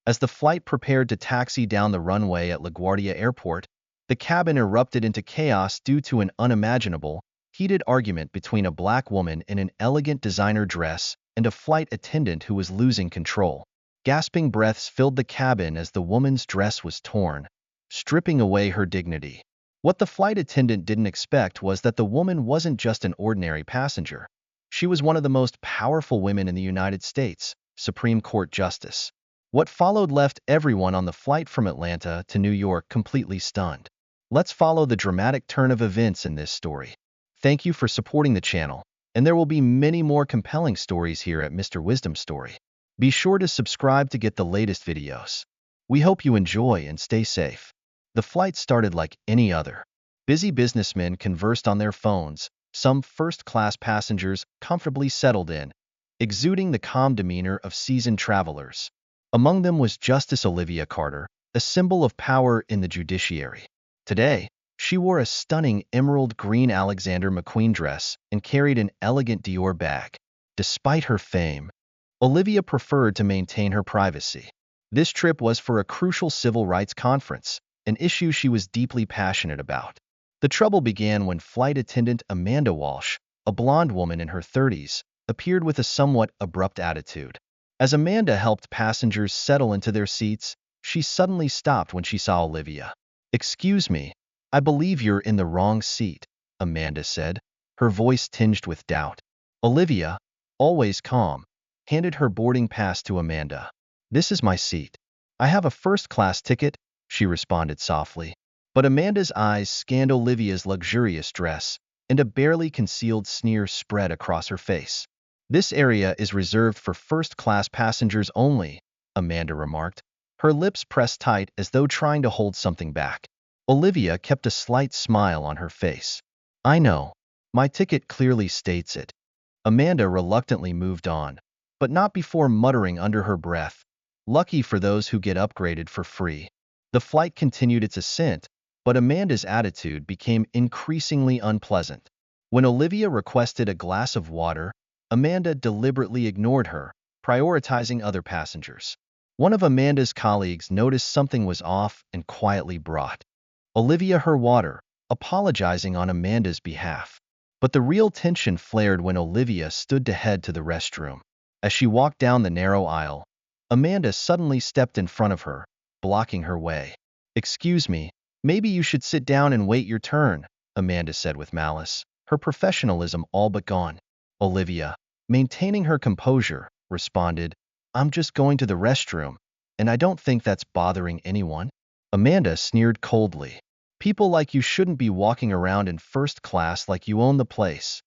As the flight prepared to taxi down the runway at LaGuardia Airport, the cabin erupted into chaos due to an unimaginable, heated argument between a black woman in an elegant designer dress and a flight attendant who was losing control. Gasping breaths filled the cabin as the woman's dress was torn, stripping away her dignity. What the flight attendant didn't expect was that the woman wasn't just an ordinary passenger. She was one of the most powerful women in the United States, Supreme Court Justice. What followed left everyone on the flight from Atlanta to New York completely stunned. Let's follow the dramatic turn of events in this story. Thank you for supporting the channel, and there will be many more compelling stories here at Mr. Wisdom Story. Be sure to subscribe to get the latest videos. We hope you enjoy and stay safe. The flight started like any other. Busy businessmen conversed on their phones, some first-class passengers comfortably settled in, exuding the calm demeanor of seasoned travelers. Among them was Justice Olivia Carter, a symbol of power in the judiciary. Today, she wore a stunning emerald green Alexander McQueen dress and carried an elegant Dior bag. Despite her fame, Olivia preferred to maintain her privacy. This trip was for a crucial civil rights conference, an issue she was deeply passionate about. The trouble began when flight attendant Amanda Walsh, a blonde woman in her 30s, appeared with a somewhat abrupt attitude. As Amanda helped passengers settle into their seats, she suddenly stopped when she saw Olivia. "Excuse me, I believe you're in the wrong seat," Amanda said, her voice tinged with doubt. Olivia, always calm, handed her boarding pass to Amanda. "This is my seat. I have a first-class ticket," she responded softly. But Amanda's eyes scanned Olivia's luxurious dress, and a barely concealed sneer spread across her face. "This area is reserved for first-class passengers only," Amanda remarked, her lips pressed tight as though trying to hold something back. Olivia kept a slight smile on her face. "I know. My ticket clearly states it." Amanda reluctantly moved on, but not before muttering under her breath, "Lucky for those who get upgraded for free." The flight continued its ascent, but Amanda's attitude became increasingly unpleasant. When Olivia requested a glass of water, Amanda deliberately ignored her, prioritizing other passengers. One of Amanda's colleagues noticed something was off and quietly brought Olivia her water, apologizing on Amanda's behalf. But the real tension flared when Olivia stood to head to the restroom. As she walked down the narrow aisle, Amanda suddenly stepped in front of her, blocking her way. "Excuse me, maybe you should sit down and wait your turn," Amanda said with malice, her professionalism all but gone. Olivia, maintaining her composure, responded, "I'm just going to the restroom, and I don't think that's bothering anyone." Amanda sneered coldly. "People like you shouldn't be walking around in first class like you own the place."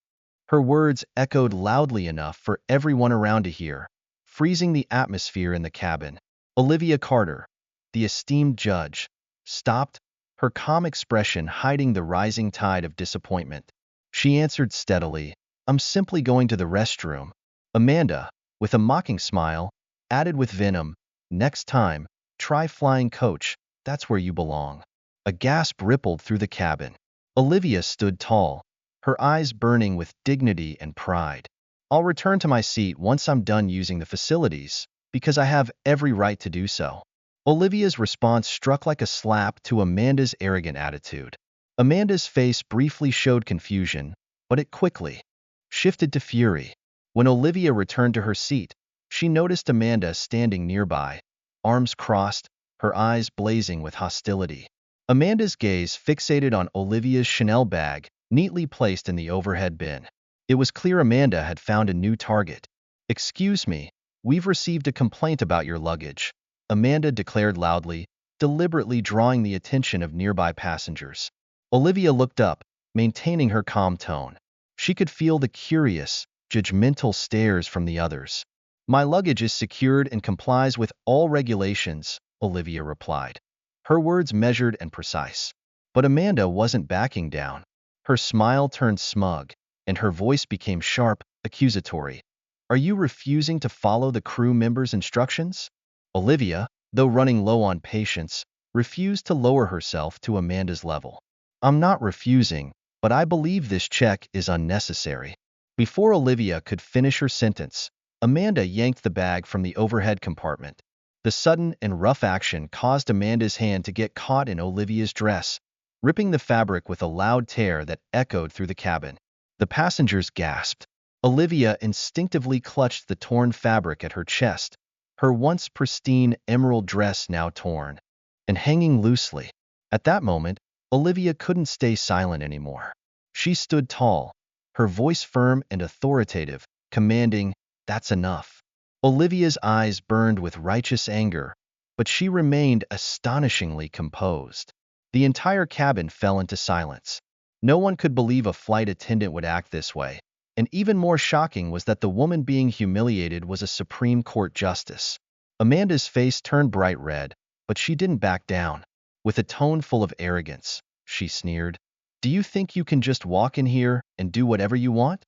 Her words echoed loudly enough for everyone around to hear, freezing the atmosphere in the cabin. Olivia Carter, the esteemed judge, stopped, her calm expression hiding the rising tide of disappointment. She answered steadily, "I'm simply going to the restroom." Amanda, with a mocking smile, added with venom, "Next time, try flying coach, that's where you belong." A gasp rippled through the cabin. Olivia stood tall, her eyes burning with dignity and pride. "I'll return to my seat once I'm done using the facilities, because I have every right to do so." Olivia's response struck like a slap to Amanda's arrogant attitude. Amanda's face briefly showed confusion, but it quickly shifted to fury. When Olivia returned to her seat, she noticed Amanda standing nearby, arms crossed, her eyes blazing with hostility. Amanda's gaze fixated on Olivia's Chanel bag, neatly placed in the overhead bin. It was clear Amanda had found a new target. "Excuse me, we've received a complaint about your luggage," Amanda declared loudly, deliberately drawing the attention of nearby passengers. Olivia looked up, maintaining her calm tone. She could feel the curious, judgmental stares from the others. "My luggage is secured and complies with all regulations," Olivia replied, her words measured and precise. But Amanda wasn't backing down. Her smile turned smug, and her voice became sharp, accusatory. "Are you refusing to follow the crew member's instructions?" Olivia, though running low on patience, refused to lower herself to Amanda's level. "I'm not refusing, but I believe this check is unnecessary." Before Olivia could finish her sentence, Amanda yanked the bag from the overhead compartment. The sudden and rough action caused Amanda's hand to get caught in Olivia's dress, ripping the fabric with a loud tear that echoed through the cabin. The passengers gasped. Olivia instinctively clutched the torn fabric at her chest, her once pristine emerald dress now torn and hanging loosely. At that moment, Olivia couldn't stay silent anymore. She stood tall, her voice firm and authoritative, commanding, "That's enough." Olivia's eyes burned with righteous anger, but she remained astonishingly composed. The entire cabin fell into silence. No one could believe a flight attendant would act this way, and even more shocking was that the woman being humiliated was a Supreme Court justice. Amanda's face turned bright red, but she didn't back down. With a tone full of arrogance, she sneered, "Do you think you can just walk in here and do whatever you want?"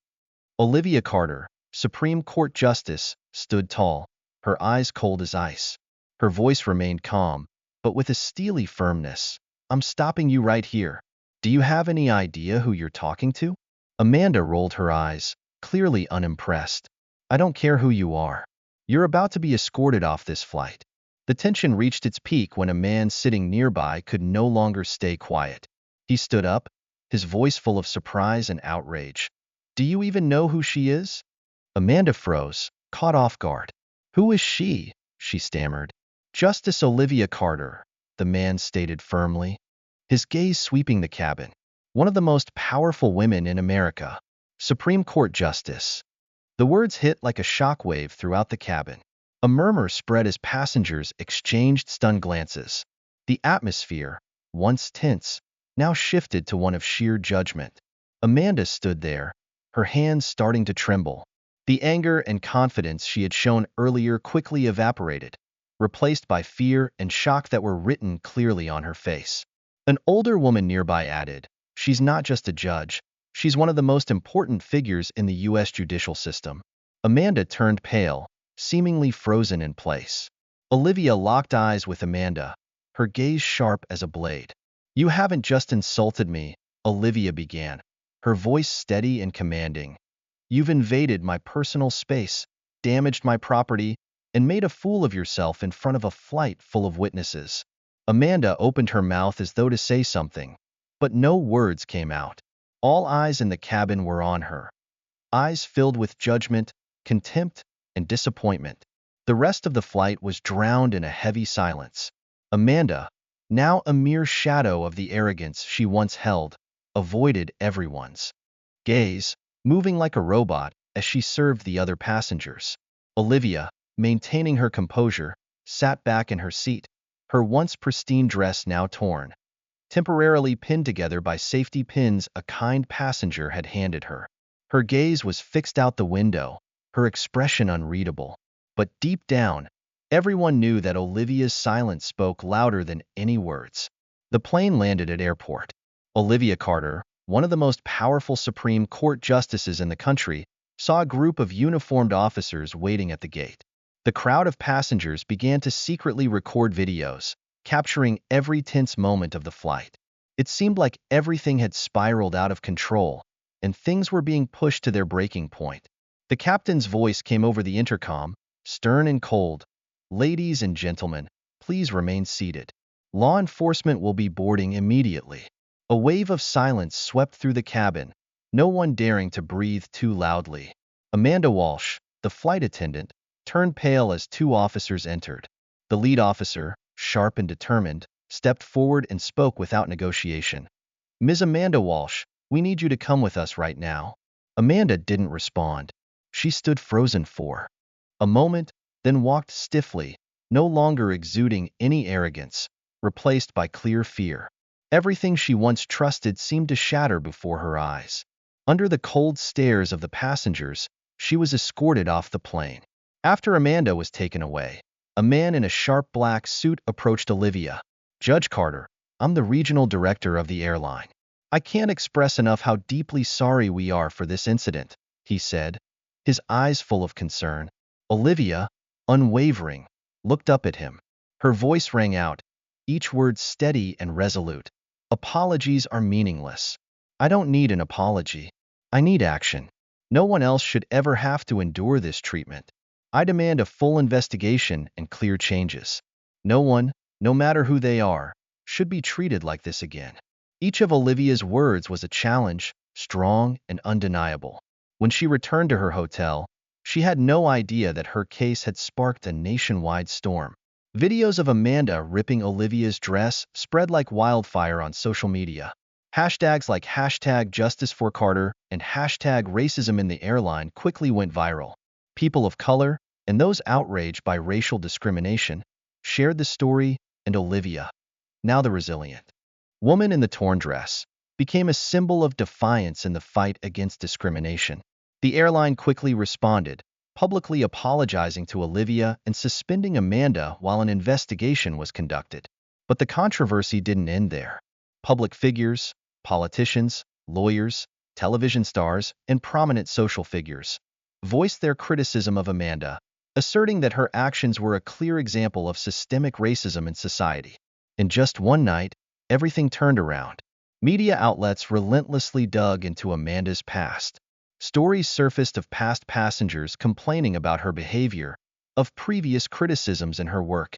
Olivia Carter, Supreme Court Justice, stood tall, her eyes cold as ice. Her voice remained calm, but with a steely firmness. "I'm stopping you right here. Do you have any idea who you're talking to?" Amanda rolled her eyes, clearly unimpressed. "I don't care who you are. You're about to be escorted off this flight." The tension reached its peak when a man sitting nearby could no longer stay quiet. He stood up, his voice full of surprise and outrage. "Do you even know who she is?" Amanda froze, caught off guard. "Who is she?" she stammered. "Justice Olivia Carter," the man stated firmly, his gaze sweeping the cabin. "One of the most powerful women in America. Supreme Court Justice." The words hit like a shockwave throughout the cabin. A murmur spread as passengers exchanged stunned glances. The atmosphere, once tense, now shifted to one of sheer judgment. Amanda stood there, her hands starting to tremble. The anger and confidence she had shown earlier quickly evaporated, replaced by fear and shock that were written clearly on her face. An older woman nearby added, "She's not just a judge, she's one of the most important figures in the U.S. judicial system." Amanda turned pale, seemingly frozen in place. Olivia locked eyes with Amanda, her gaze sharp as a blade. "You haven't just insulted me," Olivia began, her voice steady and commanding. "You've invaded my personal space, damaged my property, and made a fool of yourself in front of a flight full of witnesses." Amanda opened her mouth as though to say something, but no words came out. All eyes in the cabin were on her, eyes filled with judgment, contempt, and disappointment. The rest of the flight was drowned in a heavy silence. Amanda, now a mere shadow of the arrogance she once held, avoided everyone's gaze, moving like a robot as she served the other passengers. Olivia, maintaining her composure, sat back in her seat, her once pristine dress now torn, temporarily pinned together by safety pins a kind passenger had handed her. Her gaze was fixed out the window, her expression unreadable. But deep down, everyone knew that Olivia's silence spoke louder than any words. The plane landed at airport. Olivia Carter, one of the most powerful Supreme Court justices in the country, saw a group of uniformed officers waiting at the gate. The crowd of passengers began to secretly record videos, capturing every tense moment of the flight. It seemed like everything had spiraled out of control, and things were being pushed to their breaking point. The captain's voice came over the intercom, stern and cold. "Ladies and gentlemen, please remain seated. Law enforcement will be boarding immediately." A wave of silence swept through the cabin, no one daring to breathe too loudly. Amanda Walsh, the flight attendant, turned pale as two officers entered. The lead officer, sharp and determined, stepped forward and spoke without negotiation. "Ms. Amanda Walsh, we need you to come with us right now." Amanda didn't respond. She stood frozen for a moment, then walked stiffly, no longer exuding any arrogance, replaced by clear fear. Everything she once trusted seemed to shatter before her eyes. Under the cold stares of the passengers, she was escorted off the plane. After Amanda was taken away, a man in a sharp black suit approached Olivia. "Judge Carter, I'm the regional director of the airline. I can't express enough how deeply sorry we are for this incident," he said, his eyes full of concern. Olivia, unwavering, looked up at him. Her voice rang out, each word steady and resolute. "Apologies are meaningless. I don't need an apology. I need action. No one else should ever have to endure this treatment." I demand a full investigation and clear changes. No one, no matter who they are, should be treated like this again. Each of Olivia's words was a challenge, strong and undeniable. When she returned to her hotel, she had no idea that her case had sparked a nationwide storm. Videos of Amanda ripping Olivia's dress spread like wildfire on social media. Hashtags like hashtag Justice for Carter and hashtag racism in the airline quickly went viral. People of color, and those outraged by racial discrimination, shared the story, and Olivia, now the resilient woman in the torn dress, became a symbol of defiance in the fight against discrimination. The airline quickly responded, publicly apologizing to Olivia and suspending Amanda while an investigation was conducted. But the controversy didn't end there. Public figures, politicians, lawyers, television stars, and prominent social figures voiced their criticism of Amanda, asserting that her actions were a clear example of systemic racism in society. In just one night, everything turned around. Media outlets relentlessly dug into Amanda's past. Stories surfaced of past passengers complaining about her behavior, of previous criticisms in her work.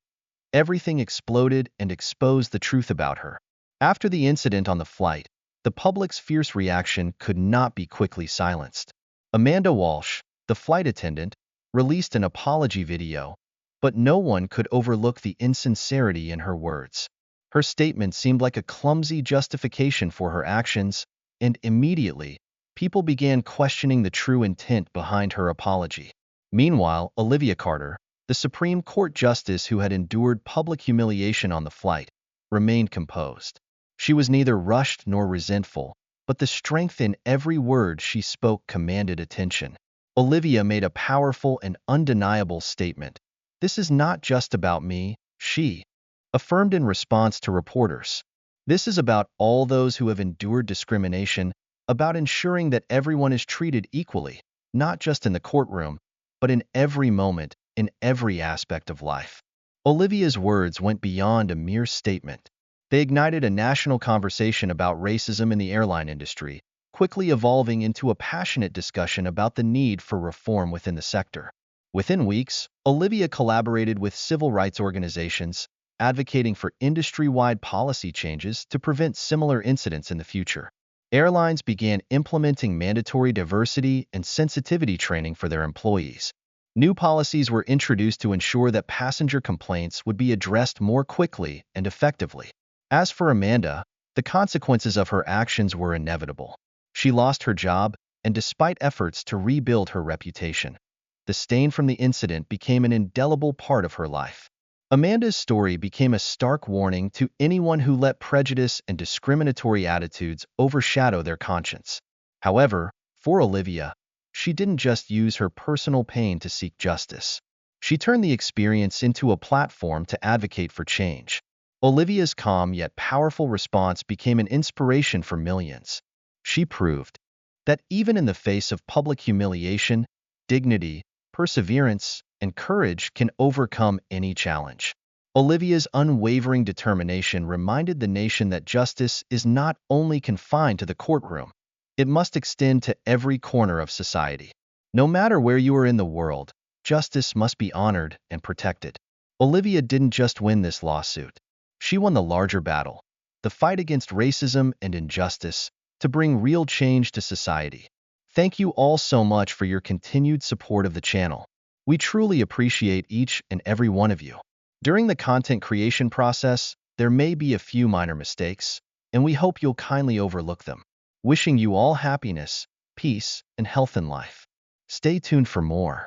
Everything exploded and exposed the truth about her. After the incident on the flight, the public's fierce reaction could not be quickly silenced. Amanda Walsh, the flight attendant, released an apology video, but no one could overlook the insincerity in her words. Her statement seemed like a clumsy justification for her actions, and immediately, people began questioning the true intent behind her apology. Meanwhile, Olivia Carter, the Supreme Court justice who had endured public humiliation on the flight, remained composed. She was neither rushed nor resentful, but the strength in every word she spoke commanded attention. Olivia made a powerful and undeniable statement. "This is not just about me," she affirmed in response to reporters. "This is about all those who have endured discrimination, about ensuring that everyone is treated equally, not just in the courtroom, but in every moment, in every aspect of life." Olivia's words went beyond a mere statement. They ignited a national conversation about racism in the airline industry, quickly evolving into a passionate discussion about the need for reform within the sector. Within weeks, Olivia collaborated with civil rights organizations, advocating for industry-wide policy changes to prevent similar incidents in the future. Airlines began implementing mandatory diversity and sensitivity training for their employees. New policies were introduced to ensure that passenger complaints would be addressed more quickly and effectively. As for Amanda, the consequences of her actions were inevitable. She lost her job, and despite efforts to rebuild her reputation, the stain from the incident became an indelible part of her life. Amanda's story became a stark warning to anyone who let prejudice and discriminatory attitudes overshadow their conscience. However, for Olivia, she didn't just use her personal pain to seek justice. She turned the experience into a platform to advocate for change. Olivia's calm yet powerful response became an inspiration for millions. She proved that even in the face of public humiliation, dignity, perseverance, and courage can overcome any challenge. Olivia's unwavering determination reminded the nation that justice is not only confined to the courtroom, it must extend to every corner of society. No matter where you are in the world, justice must be honored and protected. Olivia didn't just win this lawsuit. She won the larger battle, the fight against racism and injustice, to bring real change to society. Thank you all so much for your continued support of the channel. We truly appreciate each and every one of you. During the content creation process, there may be a few minor mistakes, and we hope you'll kindly overlook them. Wishing you all happiness, peace, and health in life. Stay tuned for more.